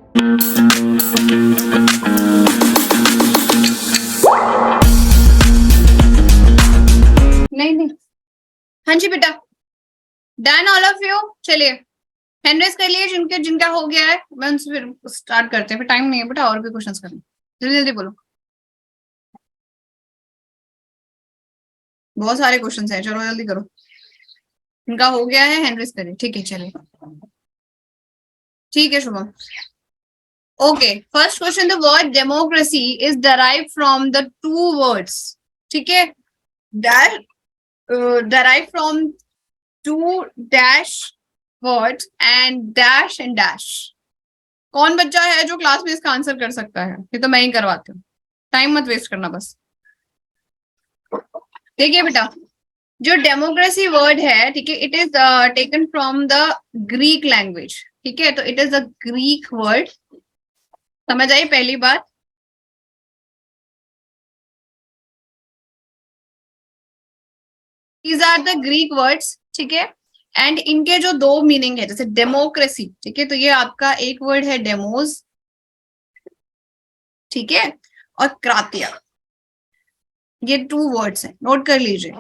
नहीं नहीं, हाँ जी बेटा, डन ऑल ऑफ यू। चलिए हैंड रेस कर लिए जिनके जिनका हो गया है, मैं उनसे फिर स्टार्ट करते हैं, फिर टाइम नहीं है बेटा और भी क्वेश्चंस करने, जल्दी जल्दी बोलो। बहुत सारे क्वेश्चंस हैं, चलो जल्दी करो। इनका हो गया है, हैंड रेस करिए, ठीक है चलिए। ठीक है Shubham. Okay, first question, the word democracy is derive from the two words, ठीक है, derive from two dash words and dash. कौन बच्चा है जो क्लास में इसका आंसर कर सकता है? ये तो मैं ही करवाती हूँ, टाइम मत वेस्ट करना बस। देखिए बेटा, जो डेमोक्रेसी वर्ड है, ठीक है, it is taken from the Greek language, ठीक है, तो it is a Greek word. समझ आई पहली बात? These are the Greek words, ठीक है, एंड इनके जो दो मीनिंग है, जैसे डेमोक्रेसी, ठीक है, तो ये आपका एक वर्ड है डेमोज, ठीक है, और क्रातिया, ये टू वर्ड्स हैं, नोट कर लीजिए।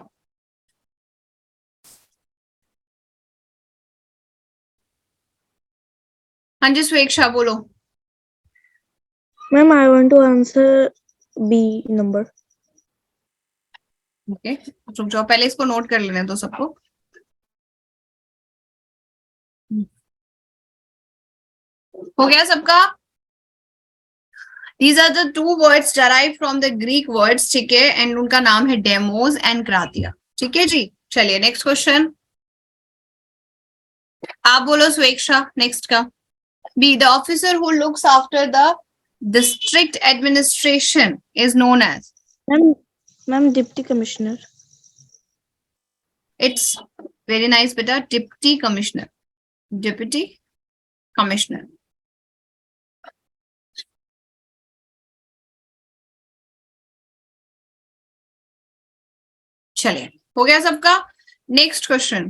हाँ जी स्वेक्षा बोलो। Ma'am I want to answer B number. Okay, रुक जाओ, पहले इसको नोट कर लेने दो सबको। हो गया सबका? These are the two words derived from the Greek words, ठीक है, एंड उनका नाम है डेमोज एंड क्रातिया, ठीक है जी। चलिए नेक्स्ट क्वेश्चन, आप बोलो स्वेक्षा नेक्स्ट का। B, the officer who looks after the district administration is known as. Ma'am deputy commissioner. It's very nice बेटा, डिप्टी कमिश्नर, डिप्टी कमिश्नर। चलिए हो गया सबका। Next question,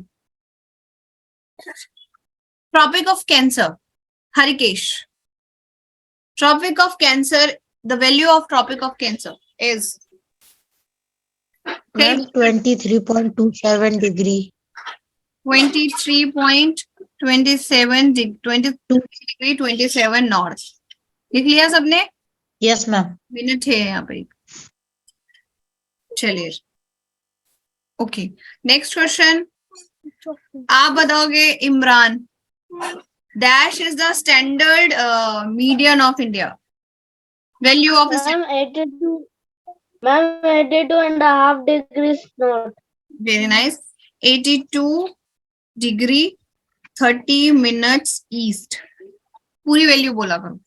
tropic of cancer, Harikesh. Tropic of cancer, the value of tropic of cancer is ma'am 23.27 degree. 23.27 degree 27 north. लिख लिया सबने? Yes ma'am. Minute है यहाँ पे। चलिए ओके, नेक्स्ट क्वेश्चन, आप बताओगे Imran, dash is the standard median of India, value of ma'am 82.5 degrees north। Very nice, 82 degree 30 minutes east, पूरी वैल्यू बोला करो,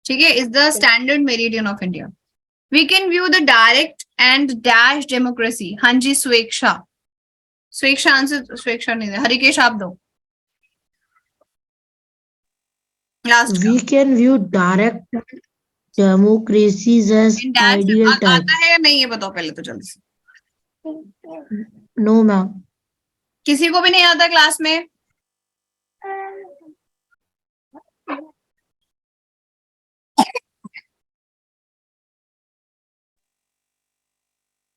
ठीक है, is the standard meridian of India. We can view the direct and dash democracy. हाँ जी स्वेक्षा, स्वेक्षा आंसर, स्वेक्षा नहीं दे, हरिकेश आप दो लास्ट का। We can view direct democracies as dash ideal आता types। है या नहीं ये बताओ पहले तो जल्दी से। No ma'am. किसी को भी नहीं आता क्लास में?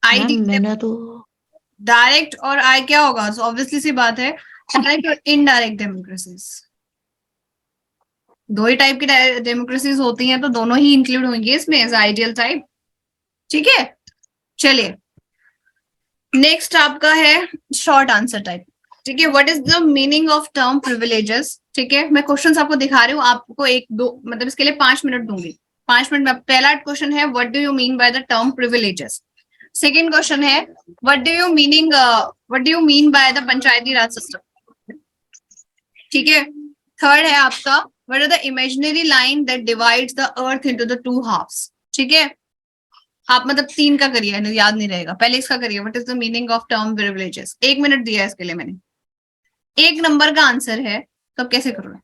आई मैम मैंने तो डायरेक्ट और आई क्या होगा? ऑब्वियसली सी बात है, डायरेक्ट और इनडायरेक्ट डेमोक्रेसीज, दो ही टाइप की डेमोक्रेसीज होती हैं, तो दोनों ही इंक्लूड होंगे इसमें एज आइडियल टाइप, ठीक है। चलिए नेक्स्ट आपका है शॉर्ट आंसर टाइप, ठीक है, what is the meaning of term privileges, ठीक है, मैं क्वेश्चंस आपको दिखा रही हूँ, आपको एक दो मतलब इसके लिए 5 मिनट दूंगी, 5 मिनट में। पहला क्वेश्चन है what do you mean by the term privileges. Second question है what do you mean by the Panchayati Raj system, ठीक है। थर्ड है आपका what are the imaginary line that divides the earth into the two halfs, ठीक है। आप मतलब 3 का करिए, याद नहीं रहेगा, पहले इसका करिए, what is the meaning of term privileges. 1 minute दिया है इसके लिए मैंने, 1 नंबर का आंसर है, तो अब कैसे करोगे?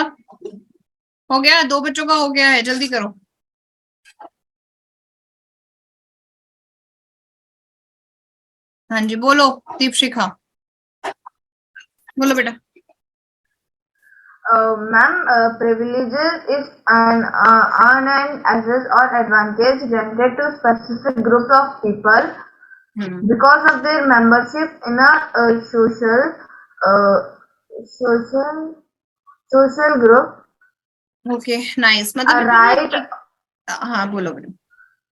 हो गया, 2 बच्चों का हो गया है, जल्दी करो। हाँ जी बोलो दीपशिखा, बोलो बेटा। Ma'am, privileges is an access or advantage granted to specific group of people because of their membership in a uh, social social group. Okay nice, A मतलब right, हाँ बोलो बेटा।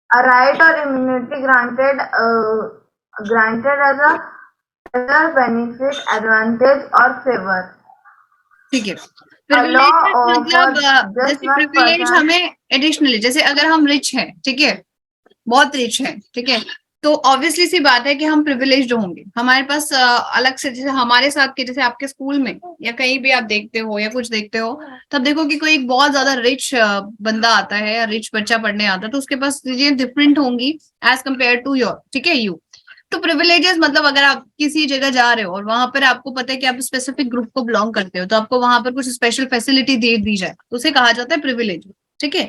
a right or immunity granted as a benefit, advantage or favor. ठीक है, A law privilege मतलब for just जैसे one privilege person. हमें additionally, जैसे अगर हम रिच हैं, ठीक है, बहुत रिच हैं, ठीक है, तो ऑब्वियसली सी बात है कि हम प्रिविलेज्ड होंगे, हमारे पास अलग से, जैसे हमारे साथ के, जैसे आपके स्कूल में या कहीं भी आप देखते हो या कुछ देखते हो, तब देखो कि कोई एक बहुत ज्यादा रिच बंदा आता है या रिच बच्चा पढ़ने आता है, तो उसके पास चीजें डिफरेंट होंगी एज कम्पेयर टू योर, ठीक है, यू। तो प्रिविलेजेस मतलब अगर आप किसी जगह जा रहे हो और वहां पर आपको पता है कि आप स्पेसिफिक ग्रुप को बिलोंग करते हो, तो आपको वहां पर कुछ स्पेशल फैसिलिटी दे दी जाए, तो उसे कहा जाता है प्रिविलेज, ठीक है।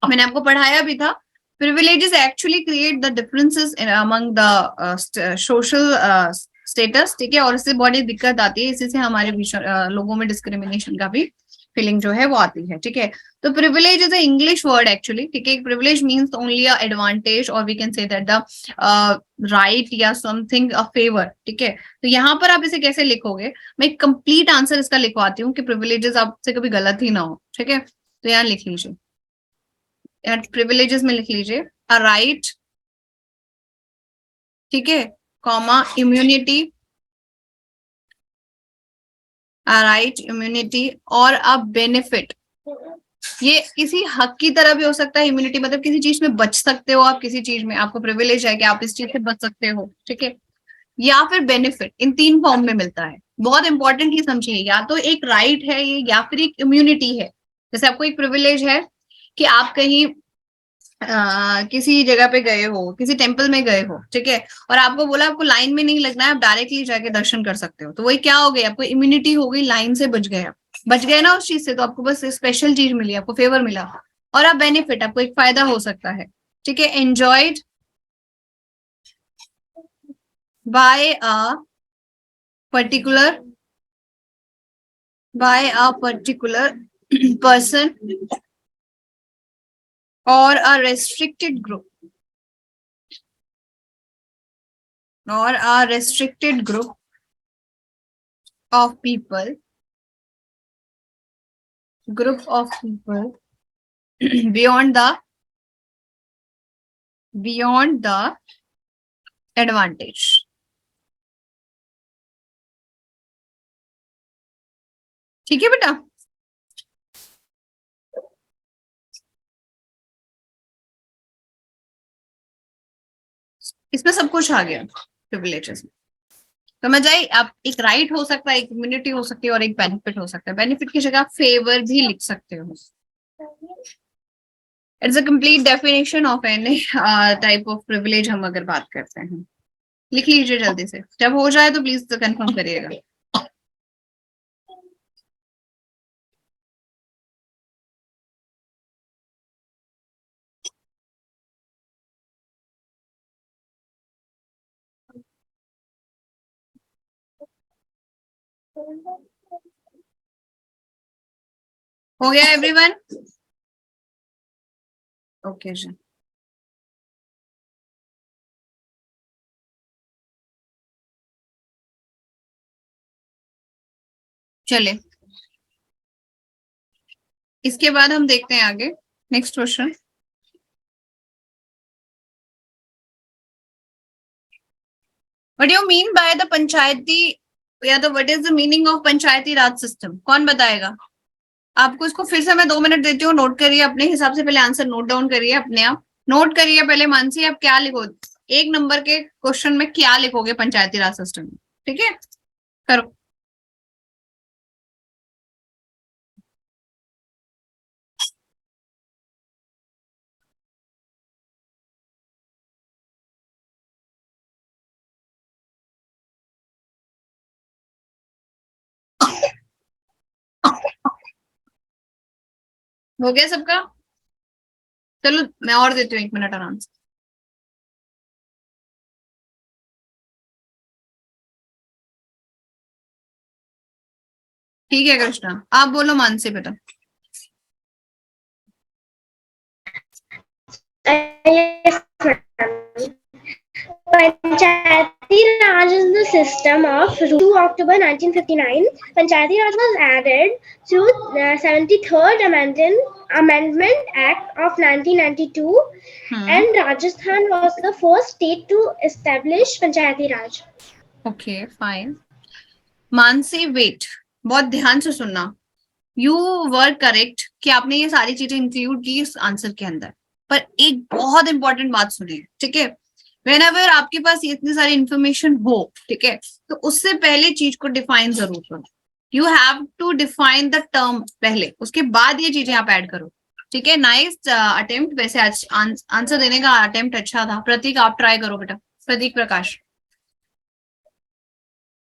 मैंने आपको पढ़ाया भी था, privileges actually create the differences among the social status, ठीक है, और इससे बड़ी दिक्कत आती है, इसी से हमारे बीच लोगों में डिस्क्रिमिनेशन का भी फीलिंग जो है वो आती है, ठीक है। तो privilege is a English word actually, ठीक है, privilege means only a advantage or we can say that the right या something a favor, ठीक है। तो यहाँ पर आप इसे कैसे लिखोगे, मैं एक कंप्लीट आंसर इसका लिखवाती हूँ कि privileges आपसे कभी गलत ही ना हो, ठीक है। तो यहाँ लिख लीजिए, प्रिविलेजेस में लिख लीजिए अ राइट, ठीक है, comma immunity, a right immunity और अ बेनिफिट। ये किसी हक की तरह भी हो सकता है, इम्यूनिटी मतलब किसी चीज में बच सकते हो आप, किसी चीज में आपको प्रिविलेज है कि आप इस चीज से बच सकते हो, ठीक है, या फिर बेनिफिट, इन 3 फॉर्म में मिलता है। बहुत इंपॉर्टेंट ये समझिए, या तो एक राइट है ये या फिर एक इम्यूनिटी है। जैसे आपको एक प्रिविलेज है कि आप कहीं किसी जगह पे गए हो, किसी टेम्पल में गए हो, ठीक है, और आपको बोला आपको लाइन में नहीं लगना है, आप डायरेक्टली जाके दर्शन कर सकते हो, तो वही क्या हो गई, आपको इम्यूनिटी हो गई, लाइन से बच गए, बच गए ना उस चीज से, तो आपको बस स्पेशल चीज मिली, आपको फेवर मिला। और आप बेनिफिट, आपको एक फायदा हो सकता है, ठीक है, enjoyed by a particular person और a restricted group, or a restricted group of people beyond the advantage, ठीक है बेटा। इसमें सब कुछ आ गया प्रिविलेजेस में, समझ आई। आप एक राइट हो सकता है, एक इम्यूनिटी हो सकती है और एक बेनिफिट हो सकता है, बेनिफिट की जगह फेवर भी लिख सकते हो। It's a complete definition of any type of privilege हम अगर बात करते हैं। लिख लीजिए जल्दी से, जब हो जाए तो प्लीज कंफर्म करिएगा। हो गया एवरीवन? ओके जी, चलिए इसके बाद हम देखते हैं आगे next question. What do you mean by the panchayati, या तो what is the meaning of panchayati Raj system, कौन बताएगा? आपको इसको फिर से मैं 2 मिनट देती हूँ, नोट करिए अपने हिसाब से, पहले आंसर नोट डाउन करिए अपने आप, नोट करिए पहले। मानसी आप क्या लिखो, 1 नंबर के क्वेश्चन में क्या लिखोगे पंचायती राज सिस्टम में, ठीक है, करो। हो गया सबका? चलो मैं और देती हूँ 1 मिनट आराम से। ठीक है कृष्णा, आप बोलो मानसी बेटा। Yes, ma'am. Panchayati Raj is the system of 2 October 1959. Panchayati Raj was added through 73rd Amendment Act of 1992 and Rajasthan was the first state to establish Panchayati Raj. Okay fine. Mansi wait, बहुत ध्यान से सुनना। You were correct कि आपने ये सारी चीजें include की इस आंसर के अंदर, पर एक बहुत इंपॉर्टेंट बात सुनिए, ठीक है? वेन एवर आपके पास इतनी सारी इंफॉर्मेशन हो, ठीक है, तो उससे पहले चीज को डिफाइन जरूर करो। You have to define the term पहले, उसके बाद ये चीजें आप ऐड करो, ठीक है? नाइस अटेम्प्ट, वैसे आज आंसर देने का अटेम्प्ट अच्छा था। प्रतीक आप ट्राई करो बेटा, प्रतीक प्रकाश।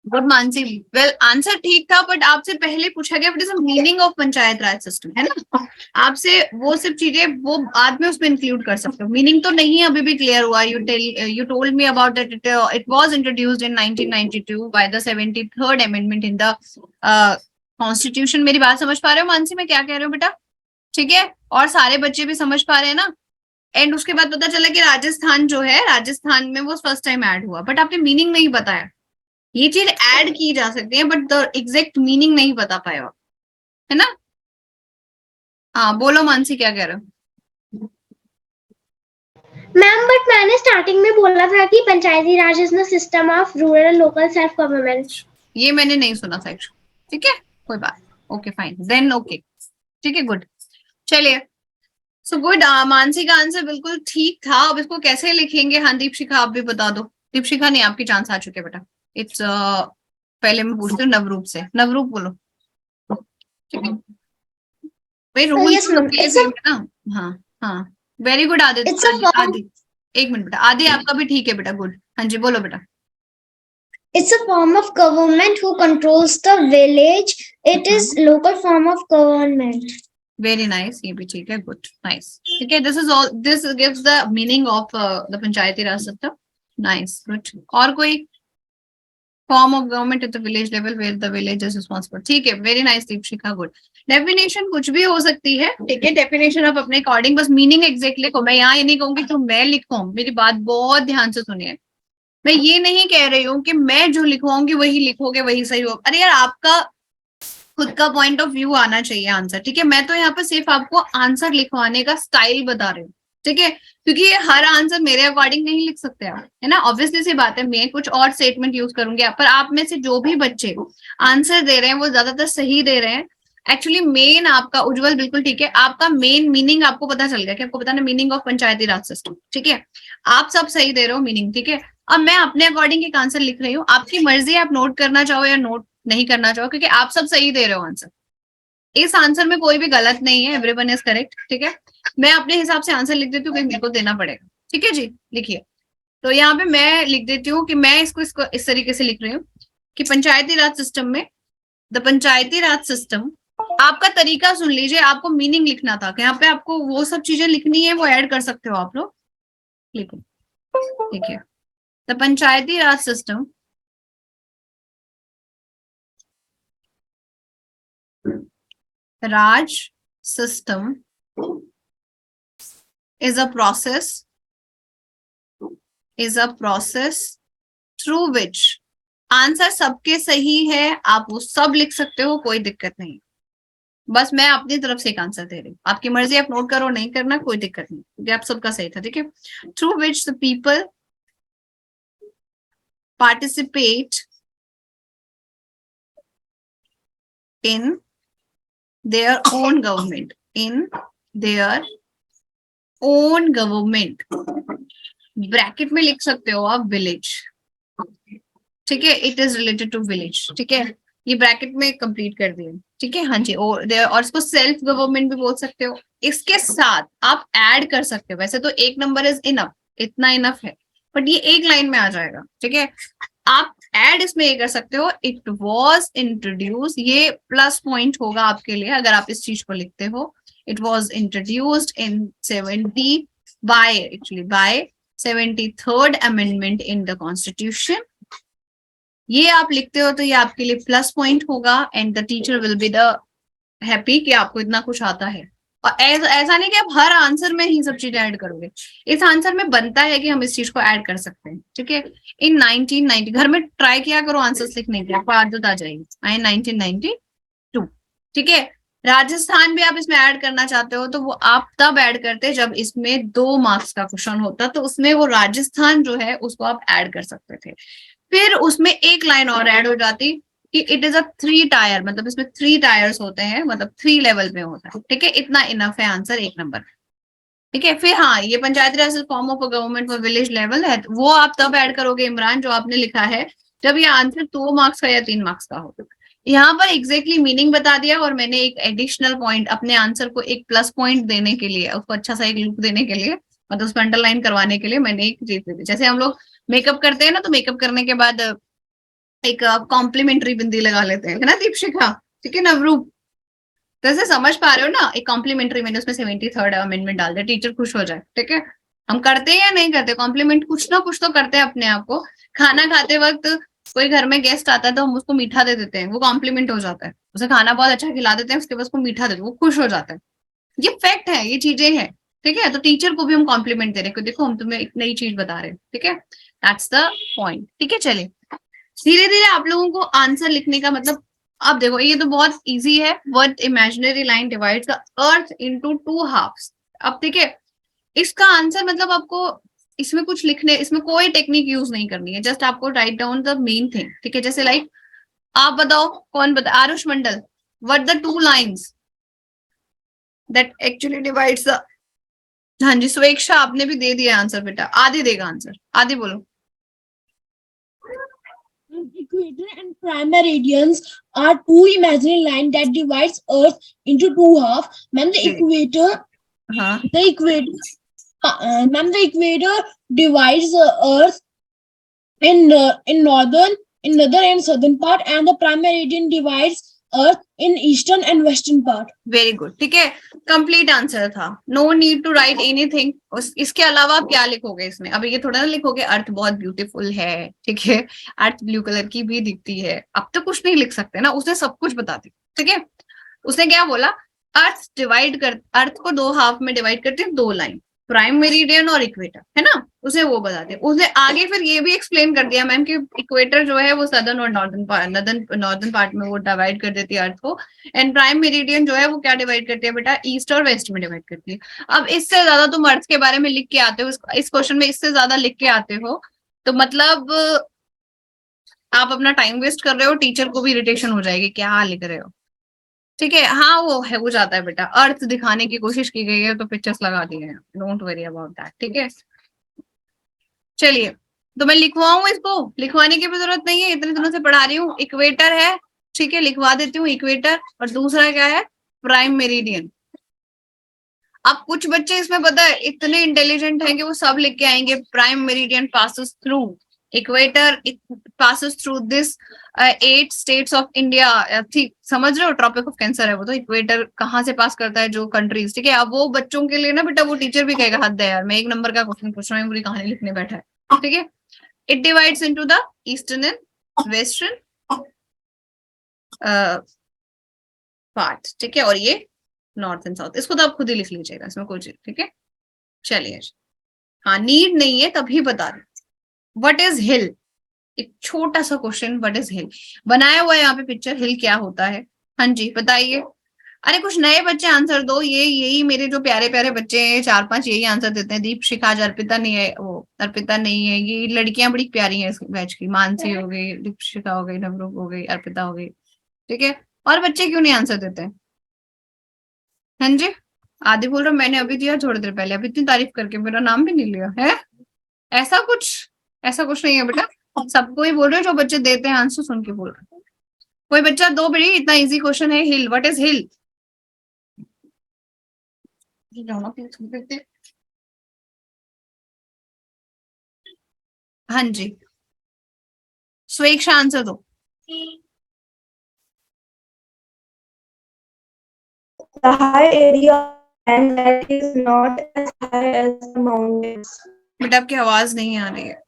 गुड मानसी, वेल आंसर ठीक था, बट आपसे पहले पूछा गया what is the meaning of panchayat Raj system, है ना? आपसे वो सब चीजें वो बाद में उसमें इंक्लूड कर सकते हो। मीनिंग तो नहीं अभी भी क्लियर हुआ। You told me about that it was introduced in 1992 by the 73rd amendment in the constitution. मेरी बात समझ पा रहे हो मानसी, मैं क्या कह रही हूँ बेटा? ठीक है, और सारे बच्चे भी समझ पा रहे हैं ना? एंड उसके बाद पता चला कि राजस्थान जो है, राजस्थान में वो फर्स्ट टाइम ऐड हुआ, बट आपने मीनिंग नहीं बताया। ये चीज ऐड की जा सकती है बट द एग्जैक्ट मीनिंग नहीं बता पाए आप, है ना? हाँ बोलो मानसी, क्या कह रहे हो? मैम बट मैंने स्टार्टिंग में बोला था कि panchayati raj is the system of rural local self government. ये मैंने नहीं सुना था एक्चुअली, ठीक है, कोई बात, ओके फाइन देन, ओके ठीक है, गुड। चलिए, सो गुड, मानसी का आंसर बिल्कुल ठीक था। अब इसको कैसे लिखेंगे? हाँ दीपशिखा आप भी बता दो। दीपशिखा नहीं, आपकी चांस आ चुके बेटा। इट्स पहले मैं पूछती हूँ नवरूप से। नवरूप बोलो, ठीक है भाई, रूल Yes, ma'am. सबके लिए सेम है ना? हाँ हाँ, very good Aditya. It's a form- आदि 1 मिनट बेटा, आदि आपका भी ठीक है बेटा, गुड। हाँ जी बोलो बेटा। It's a form of government who controls the village. It is local form of government. Very nice, ये भी ठीक है, गुड नाइस, ठीक है। This is all, this gives the meaning of the Panchayati Raj system. Nice, good. और कोई? Form of government at the village level where the village is responsible, ठीक है, very nice Deepshikha, good. Definition कुछ भी हो सकती है, ठीक है, डेफिनेशन आप अपने अकॉर्डिंग, बस मीनिंग एग्जैक्ट लिखो। मैं यहाँ ये नहीं कहूंगी तो मैं लिखूं, मेरी बात बहुत ध्यान से सुनिए। मैं ये नहीं कह रही हूँ कि मैं जो लिखवाऊंगी वही लिखोगे वही सही हो। अरे यार, आपका खुद का पॉइंट ऑफ व्यू आना चाहिए आंसर, ठीक है? मैं तो यहाँ पे सिर्फ आपको आंसर लिखवाने का स्टाइल बता रही हूँ, ठीक है? क्योंकि ये हर आंसर मेरे अकॉर्डिंग नहीं लिख सकते आप, है ना? ऑब्वियसली सी बात है, मैं कुछ और स्टेटमेंट यूज करूंगी, पर आप में से जो भी बच्चे आंसर दे रहे हैं वो ज्यादातर सही दे रहे हैं। एक्चुअली मेन आपका उज्जवल बिल्कुल ठीक है, आपका मेन मीनिंग आपको पता चल गया कि आपको पता ना meaning of panchayati Raj system, ठीक है? आप सब सही दे रहे हो मीनिंग, ठीक है? अब मैं अपने अकॉर्डिंग एक आंसर लिख रही हूँ, आपकी मर्जी है आप नोट करना चाहो या नोट नहीं करना चाहो, क्योंकि आप सब सही दे रहे हो आंसर। इस आंसर में कोई भी गलत नहीं है, एवरीवन इज करेक्ट, ठीक है? मैं अपने हिसाब से आंसर लिख देती हूँ, मेरे को देना पड़ेगा, ठीक है जी? लिखिए, तो यहाँ पे मैं लिख देती हूँ कि मैं इसको इस तरीके से लिख रही हूँ कि पंचायती राज सिस्टम में, द पंचायती राज सिस्टम, आपका तरीका सुन लीजिए, आपको मीनिंग लिखना था, यहाँ पे आपको वो सब चीजें लिखनी है, वो ऐड कर सकते हो आप लोग, लिखो, ठीक है? The Panchayati Raj system Raj system is a process through which, answer सबके सही है, आप वो सब लिख सकते हो, कोई दिक्कत नहीं। बस मैं अपनी तरफ से एक आंसर दे रही हूँ, आपकी मर्जी, आप नोट करो नहीं करना, कोई दिक्कत नहीं, क्योंकि आप सबका सही था, ठीक है? Through which the people participate in their own government, bracket में लिख सकते हो आप विलेज, ठीक है? It is related to village, ठीक है? ये ब्रैकेट में कंप्लीट कर दिए, ठीक है? हाँ जी, और इसको सेल्फ गवर्नमेंट भी बोल सकते हो। इसके साथ आप ऐड कर सकते हो, वैसे तो 1 नंबर इज इनफ, इतना इनफ है, बट ये एक लाइन में आ जाएगा, ठीक है? आप ऐड इसमें ये कर सकते हो, इट वॉज इंट्रोड्यूस, ये प्लस पॉइंट होगा आपके लिए अगर आप इस चीज को लिखते हो। It was introduced in 73rd amendment in the constitution. ये आप लिखते हो तो ये आपके लिए प्लस पॉइंट होगा and the teacher will be the happy कि आपको इतना कुछ आता है। और ऐसा नहीं कि आप हर आंसर में ही सब चीजें ऐड करोगे, इस आंसर में बनता है कि हम इस चीज को ऐड कर सकते हैं। ठीक है, इन 1990 घर में ट्राई किया करो आंसर्स लिखने की, आपको आदत आ जाएगी। आई 1992। ठीक है, राजस्थान भी आप इसमें ऐड करना चाहते हो तो वो आप तब ऐड करते जब इसमें 2 मार्क्स का क्वेश्चन होता, तो उसमें वो राजस्थान जो है उसको आप ऐड कर सकते थे। फिर उसमें एक लाइन और ऐड हो जाती कि इट इज अ 3 टायर, मतलब इसमें 3 टायर्स होते हैं, मतलब 3 लेवल में होता है। ठीक है, इतना इनफ है आंसर 1 नंबर। ठीक है, फिर हाँ, ये panchayati raj form of government for village level है, वो आप तब ऐड करोगे इमरान जो आपने लिखा है जब ये आंसर 2 मार्क्स का या 3 मार्क्स का हो। यहाँ पर एग्जैक्टली मीनिंग बता दिया और मैंने एक एडिशनल पॉइंट अपने आंसर को एक प्लस पॉइंट देने के लिए, उसको अच्छा सा एक लुक देने के लिए, मतलब उसको अंडरलाइन करवाने के लिए मैंने एक चीज दे दी। जैसे हम लोग मेकअप करते हैं ना, तो मेकअप करने के बाद एक कॉम्प्लीमेंट्री बिंदी लगा लेते हैं, है ना दीपशिखा? ठीक है, नवरूप, तो ऐसे समझ पा रहे हो ना, एक कॉम्प्लीमेंट्री मैंने उसमें 73rd अमेंडमेंट डाल दिया, टीचर खुश हो जाए। ठीक है, हम करते हैं या नहीं करते कॉम्प्लीमेंट? कुछ ना कुछ तो करते हैं अपने आप को। खाना खाते वक्त कोई घर में गेस्ट आता है तो हम उसको मीठा दे देते हैं, वो कॉम्प्लीमेंट हो जाता है। उसे खाना बहुत अच्छा खिला देते हैं, उसके बाद उसको मीठा दे देते हैं, वो खुश हो जाता है। ये फैक्ट है, ये चीजें हैं। ठीक है, तो टीचर को भी हम कॉम्प्लीमेंट दे रहे हैं, देखो हम तुम्हें एक नई चीज बता रहे हैं। ठीक है, दैट्स द पॉइंट। ठीक है, चलिए धीरे धीरे आप लोगों को आंसर लिखने का मतलब, अब देखो ये तो बहुत इजी है। What imaginary line divides the earth into 2 halves. अब ठीक है, इसका आंसर मतलब आपको इसमें कुछ लिखने, इसमें कोई टेक्निक यूज नहीं करनी है, जस्ट आपको right down the main thing. ठीक है, जैसे लाइक आप बताओ, कौन बता, Arush Mandal, what the 2 lines that actually divides the, हाँ जी स्वेक्षा आपने भी दे दिया आंसर बेटा, आदि देगा आंसर, आदि बोलो। Equator and prime meridians are 2 imaginary lines that divides Earth into 2 halves. Ma'am, the equator, हाँ, ma'am, the equator divides Earth in northern and southern part, and the prime meridian divides Earth in eastern and western part. Very good. ठीक है, complete answer था, no need to write anything. इसके अलावा आप क्या लिखोगे इसमें? अभी ये थोड़ा ना लिखोगे अर्थ बहुत ब्यूटीफुल है, ठीक है, अर्थ ब्लू कलर की भी दिखती है, अब तो कुछ नहीं लिख सकते ना, उसने सब कुछ बता दिया। ठीक है, उसने क्या बोला, अर्थ को 2 हाफ में डिवाइड करते हैं 2 लाइन, प्राइम मेरिडियन और इक्वेटर, है ना, उसे वो बता दिया। उसने आगे फिर ये भी एक्सप्लेन कर दिया मैम कि इक्वेटर जो है वो सदर्न और नॉर्दर्न पार्ट में वो डिवाइड कर देती है अर्थ को, एंड प्राइम मेरिडियन जो है वो क्या डिवाइड करती है बेटा, ईस्ट और वेस्ट में डिवाइड करती है। अब इससे ज्यादा तुम अर्थ के बारे में लिख के आते हो इस क्वेश्चन में, इससे ज्यादा लिख के आते हो तो मतलब आप अपना टाइम वेस्ट कर रहे हो, टीचर को भी इरिटेशन हो जाएगी क्या लिख रहे हो। ठीक है, हाँ वो है, हो जाता है बेटा, अर्थ दिखाने की कोशिश की गई है तो पिक्चर्स लगा दिए हैं, डोंट वरी अबाउट दैट। ठीक है, चलिए तो मैं लिखवाऊं, इसको लिखवाने की भी जरूरत नहीं है, इतने दिनों से पढ़ा रही हूँ। इक्वेटर है, ठीक है, लिखवा देती हूँ इक्वेटर, और दूसरा क्या है, प्राइम मेरिडियन। अब कुछ बच्चे इसमें पता है इतने इंटेलिजेंट हैं कि वो सब लिख के आएंगे, prime meridian passes through equator, passes through this 8 states of India। ठीक समझ रहे हो, ट्रॉपिक ऑफ कैंसर है वो, तो इक्वेटर कहाँ से पास करता है, जो कंट्रीज। ठीक है, अब वो बच्चों के लिए ना बेटा, वो टीचर भी कहेगा हद है यार, मैं 1 नंबर का क्वेश्चन पूछ रहा हूँ, पूरी कहानी लिखने बैठा है। ठीक है, it divides into the eastern and western part. ठीक है, और ये नॉर्थ एंड साउथ, इसको तो आप खुद ही लिख लीजिएगा, इसमें कोई चीज। ठीक है, चलिए, हाँ नीड नहीं है तभी बता रहे। व्हाट इज हिल, एक छोटा सा क्वेश्चन, व्हाट इज हिल बनाया हुआ है यहाँ पे पिक्चर, हिल क्या होता है? हाँ जी बताइए। अरे कुछ नए बच्चे आंसर दो, ये यही मेरे जो प्यारे प्यारे बच्चे हैं 4-5 यही आंसर देते हैं। दीपशिखा, आज अर्पिता नहीं है, वो अर्पिता नहीं है, ये लड़कियां बड़ी प्यारी हैं इस बैच की, मानसी हो गई, दीपशिखा हो गई, नवरूप हो गई, अर्पिता हो गई। ठीक है, और बच्चे क्यों नहीं आंसर देते? हाँ जी, आदि बोल रहा मैंने अभी दिया थोड़ी देर पहले, अभी इतनी तारीफ करके मेरा नाम भी नहीं लिया है। ऐसा कुछ नहीं है बेटा, सबको ही बोल रहे हो, जो बच्चे देते हैं आंसर सुन के बोल रहे हैं। कोई बच्चा दो बेटी, इतना इजी क्वेश्चन है, हिल, व्हाट इज हिल? हाँ जी, स्वेक्षा आंसर दो। The high area and that is not as high as the mountains. बेटा आपकी आवाज नहीं आ रही है,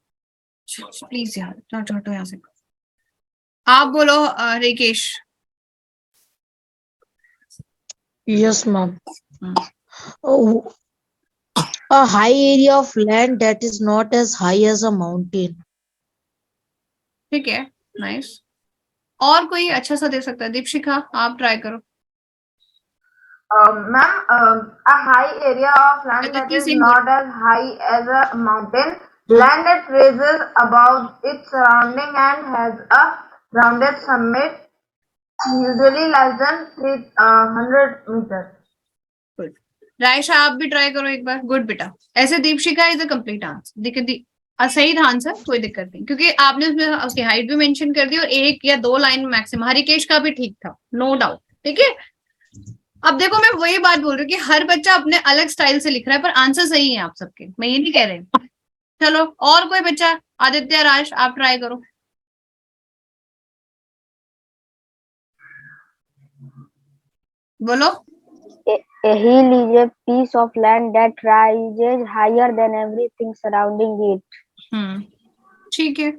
प्लीज यार हटो यहाँ से। आप बोलो Rikesh. Yes, ma'am. Hmm. Oh, a high area of land that is not as high as a mountain. ठीक है, नाइस। और कोई अच्छा सा दे सकता है? दीपशिखा आप ट्राई करो। Ma'am, a high area of land Let that me is sing not as high as a mountain, land that rises above its surrounding and has a rounded summit, usually less than 300 meters. Raisha आप भी try करो एक बार। Good बेटा। ऐसे Deepshikha is a complete answer, सही था answer, कोई दिक्कत नहीं, क्योंकि आपने उसमें उसकी हाइट भी मेंशन कर दी और 1 या 2 लाइन मैक्सिमम। हरिकेश का भी ठीक था, नो डाउट, ठीक है। अब देखो मैं वही बात बोल रही हूँ कि हर बच्चा अपने अलग स्टाइल से लिख रहा है, पर आंसर सही है आप सबके, मैं ये नहीं कह रही। चलो और कोई बच्चा? आदित्य, राज आप ट्राई करो। बोलो। A hill is a piece of land that rises higher than everything surrounding it. ठीक है,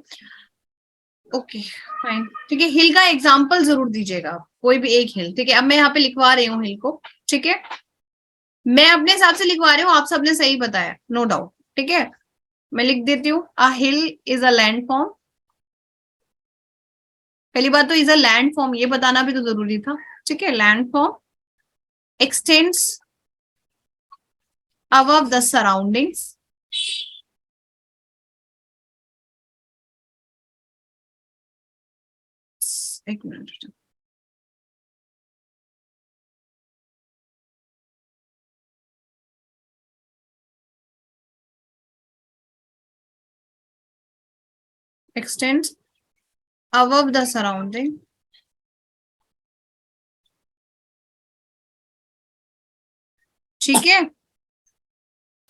ओके फाइन, ठीक है। हिल का एग्जांपल जरूर दीजिएगा आप, कोई भी एक हिल, ठीक है। अब मैं यहाँ पे लिखवा रही हूँ हिल को, ठीक है। मैं अपने हिसाब से लिखवा रही हूँ, आप सबने सही बताया, नो डाउट, ठीक है। मैं लिख देती हूँ, अ हिल इज अ लैंड फॉर्म। पहली बात तो इज अ लैंड फॉर्म ये बताना भी तो जरूरी था, ठीक है। Land form extends above the surroundings, एक minute, extends above the surrounding ठीक है।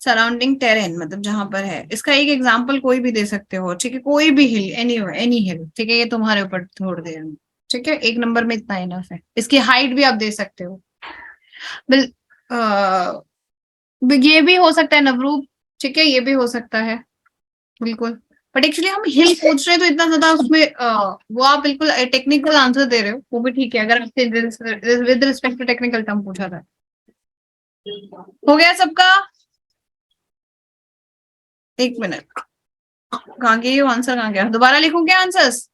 सराउंडिंग टेरेन मतलब जहां पर है। इसका एक एग्जांपल कोई भी दे सकते हो, ठीक है। कोई भी हिल, एनी हिल, ठीक है। ये तुम्हारे ऊपर छोड़ दे रहे हैं, ठीक है। 1 नंबर में इतना इनफ है। इसकी हाइट भी आप दे सकते हो, ये भी हो सकता है नवरूप, ठीक है। ये भी हो सकता है बिल्कुल, बट एक्चुअली हम हिल पूछ रहे हैं तो इतना ज्यादा उसमें वो आप बिल्कुल टेक्निकल आंसर दे रहे हो, वो भी ठीक है अगर with respect to technical term पूछा था। हो गया सबका? 1 मिनट, कहाँ गया ये आंसर, कहाँ गया? दोबारा लिखूं क्या आंसर्स?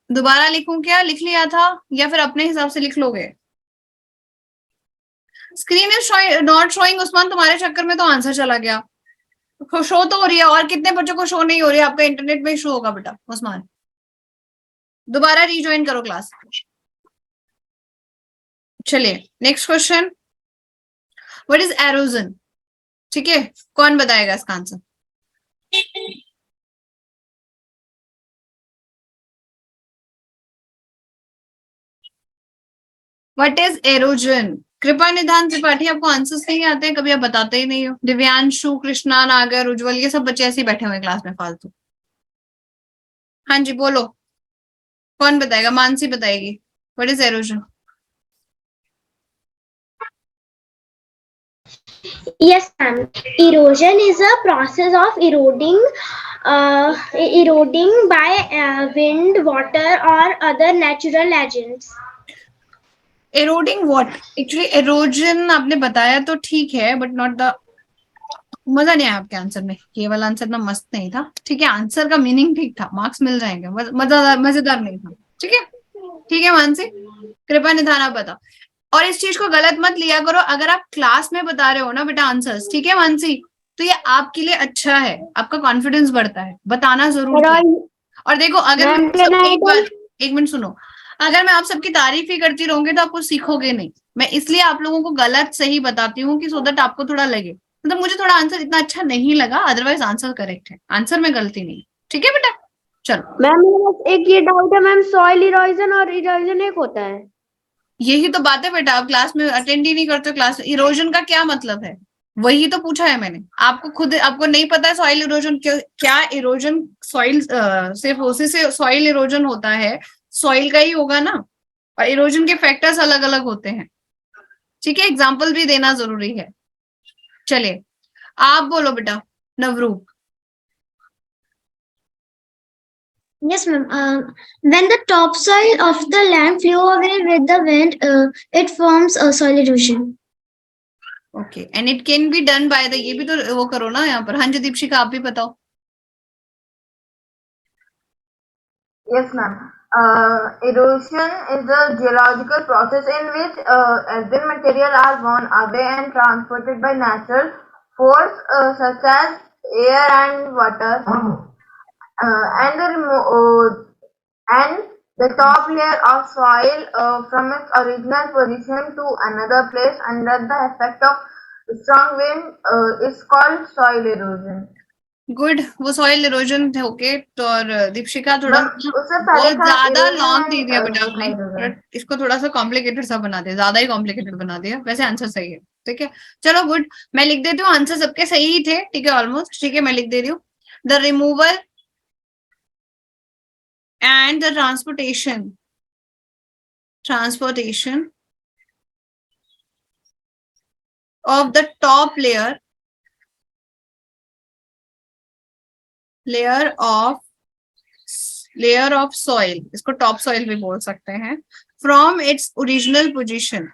दोबारा लिखूं क्या? लिख लिया था या फिर अपने हिसाब से लिख लोगे? Screen is not showing Usman, तुम्हारे चक्कर में तो आंसर चला गया। शो तो हो रही है, और कितने बच्चों को शो नहीं हो रही है? आपका इंटरनेट में शो होगा बेटा उस्मान। दोबारा रीज्वाइन करो क्लास। चलिए next question, what is halogen? ठीक है, कौन बताएगा इसका आंसर? What is halogen? कृपा निधान त्रिपाठी, आपको आंसर्स नहीं आते हैं, कभी आप बताते ही नहीं हो। दिव्यांशु, कृष्णा, नागर, उज्जवल, ये सब बच्चे ऐसे ही बैठे हुए क्लास में फालतू। हाँ जी बोलो, कौन बताएगा? मानसी बताएगी। What is halogen? Yes, ma'am. Erosion is a process of eroding by wind, water, or other natural agents. Eroding what? Actually erosion आपने बताया तो ठीक है, बट नॉट द, मजा नहीं आया आपके आंसर में। ये वाला आंसर ना मस्त नहीं था, ठीक है। आंसर का मीनिंग ठीक था, मार्क्स मिल जाएंगे, मजेदार नहीं था, ठीक है। ठीक है मानसी, कृपा निधान आप बताओ। और इस चीज को गलत मत लिया करो, अगर आप क्लास में बता रहे हो ना बेटा आंसर्स, ठीक है मानसी, तो ये आपके लिए अच्छा है, आपका कॉन्फिडेंस बढ़ता है, बताना जरूर है। और देखो अगर एक मिनट सुनो, अगर मैं आप सबकी तारीफ ही करती रहूंगी तो आप कुछ सीखोगे नहीं। मैं इसलिए आप लोगों को गलत सही बताती हूँ कि सो दैट आपको थोड़ा लगे, मतलब मुझे थोड़ा आंसर इतना अच्छा नहीं लगा, अदरवाइज आंसर करेक्ट है, आंसर में गलती नहीं, ठीक है बेटा। चलो मैम बस एक ये डाउट है मैम, सॉइल इरोजन और इरोजन एक होता है? यही तो बात है बेटा, आप क्लास में अटेंड ही नहीं करते हो। क्लास इरोजन का क्या मतलब है, वही तो पूछा है मैंने। आपको खुद, आपको नहीं पता है सॉइल इरोजन क्या? इरोजन सॉइल सिर्फ उसी से सॉइल इरोजन होता है, सॉइल का ही होगा ना, और इरोजन के फैक्टर्स अलग अलग होते हैं, ठीक है, एग्जाम्पल भी देना जरूरी है। चलिए आप बोलो बेटा नवरूप। Yes, ma'am. When the topsoil of the land flew away with the wind, it forms a soil erosion. Okay, and it can be done by the, ये भी तो वो करो ना यहाँ पर। हाँ जी दीपशिका आप भी बताओ। Yes, ma'am. Erosion is a geological process in which acid material are worn away and transported by natural force such as air and water. And the top layer of soil from its original position to another place under the effect of strong wind is called soil erosion. Good, वो soil erosion थे। Okay, तो और दीपशिका थोड़ा उससे पहले बहुत का ज्यादा erosion लॉन्ग and, दे दिया बेटा soil आपने, erosion. और इसको थोड़ा सा कॉम्प्लिकेटेड सा बना दिया, ज्यादा ही कॉम्प्लिकेटेड बना दिया। वैसे आंसर सही है, ठीक है। चलो गुड, मैं लिख देती हूँ, आंसर सबके सही ही थे, ठीक है, ऑलमोस्ट, ठीक है, मैं लिख दे रही हूँ। The removal and the transportation of the top layer of soil, इसको top soil भी बोल सकते हैं, from its original position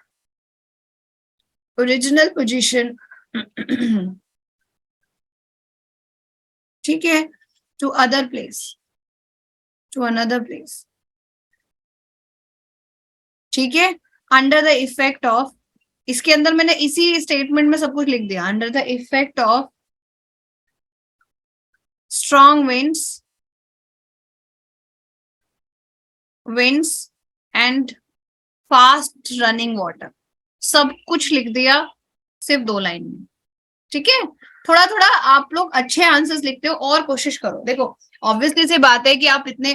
ठीक है, to another place, ठीक है, अंडर द इफेक्ट ऑफ, इसके अंदर मैंने इसी स्टेटमेंट में सब कुछ लिख दिया, under the effect of strong winds and fast running water, सब कुछ लिख दिया सिर्फ 2 लाइन में, ठीक है। थोड़ा थोड़ा आप लोग अच्छे आंसर्स लिखते हो और कोशिश करो। देखो ऑब्वियसली सी बात है कि आप इतने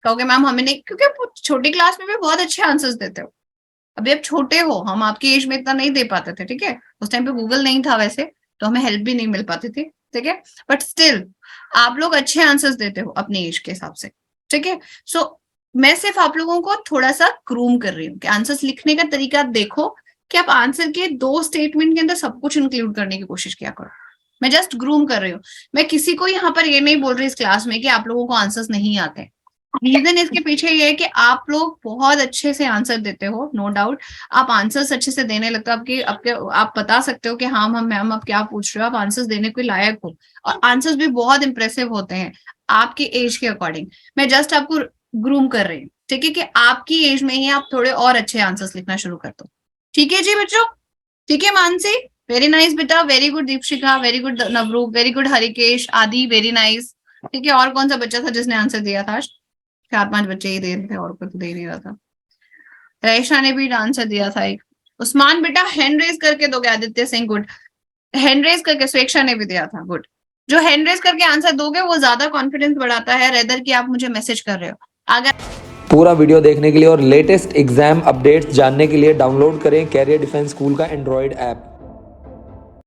कहोगे मैम हमें नहीं, क्योंकि आप छोटी क्लास में भी बहुत अच्छे आंसर्स देते हो। अभी आप छोटे हो, हम आपकी एज में इतना नहीं दे पाते थे, ठीक है, उस टाइम पे गूगल नहीं था वैसे, तो हमें हेल्प भी नहीं मिल पाती थी, ठीक है, बट स्टिल आप लोग अच्छे आंसर्स देते हो अपनी एज के हिसाब से, ठीक है। सो मैं सिर्फ आप लोगों को थोड़ा सा ग्रूम कर रही हूँ कि आंसर्स लिखने का तरीका देखो कि आप आंसर के 2 स्टेटमेंट के अंदर सब कुछ इंक्लूड करने की कोशिश किया करो। मैं जस्ट ग्रूम कर रही हूँ, मैं किसी को यहाँ पर ये नहीं बोल रही इस क्लास में कि आप लोगों को आंसर्स नहीं आते। रीजन इसके पीछे ये है कि आप लोग बहुत अच्छे से आंसर देते हो, नो डाउट, आप आंसर्स अच्छे से देने लगते हो, आपके आप बता सकते हो कि हाँ मैम आप क्या पूछ रहे हो, आप आंसर्स देने के लायक हो, और आंसर्स भी बहुत इंप्रेसिव होते हैं आपकी एज के अकॉर्डिंग। मैं जस्ट आपको ग्रूम कर रही हूँ, ठीक है, कि आपकी एज में ही आप थोड़े और अच्छे आंसर्स लिखना शुरू कर दो, ठीक है जी बच्चों, ठीक है। मानसी वेरी नाइस बेटा, very good Deepshika, very good Navroop, very good Harikesh, आदि वेरी नाइस, ठीक है। और कौन सा बच्चा था जिसने आंसर दिया था? 4-5 बच्चे ही दे रहे थे और कोई तो दे नहीं रहा था। रेशा ने भी आंसर दिया था एक। उस्मान बेटा हैंड रेज करके दोगे? Aditya Singh good, hand raise करके। स्वेक्षा ने भी दिया था, गुड। जो हैंड रेज करके आंसर दोगे वो ज्यादा कॉन्फिडेंस बढ़ाता है रेदर कि आप मुझे मैसेज कर रहे हो। अगर पूरा वीडियो देखने के लिए और लेटेस्ट एग्जाम अपडेट्स जानने के लिए डाउनलोड करें कैरियर डिफेंस स्कूल का एंड्रॉइड ऐप।